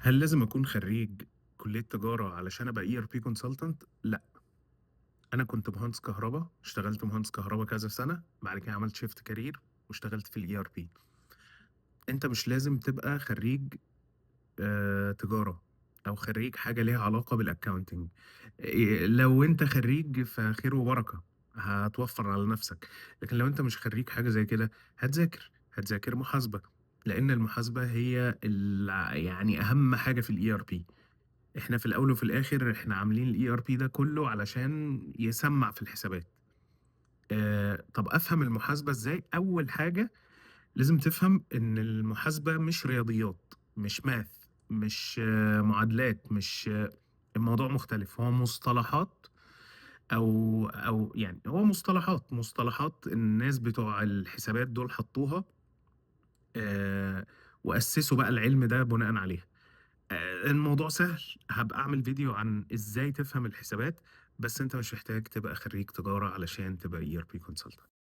هل لازم أكون خرّيج كلية تجارة علشان أبقى ERP consultant؟ لأ، أنا كنت مهندس كهربا، اشتغلت مهندس كهربا كذا سنة، بعد كده عملت shift career واشتغلت في الERP. أنت مش لازم تبقى خرّيج تجارة أو خرّيج حاجة ليها علاقة بالaccounting. لو أنت خرّيج فخير وبركة، هتوفّر على نَفْسك، لكن لو أنت مش خرّيج حاجة زي كده، هتذاكر محاسبة، لإن المحاسبة هي يعني أهم حاجة في الERP. إحنا في الأول وفي الآخر إحنا عاملين الERP ده كُلّه علشان يسمّع في الحسابات. طَب أفهم المحاسبة إزاي؟ أول حاجة لازم تفهم إن المحاسبة مش رياضيات، مش math، مش معادلات، مش الموضوع مختلف، هو مصطلحات أو يعني هو مصطلحات الناس بتوع الحسابات دول حطّوها وأسّسوا بقى العلم ده بناءً عليها. الموضوع سهل، هابقى أعمل فيديو عن إزاي تفهم الحسابات، بس أنت مش محتاج تبقى خرّيج تجارة علشان تبقى ERP consultant.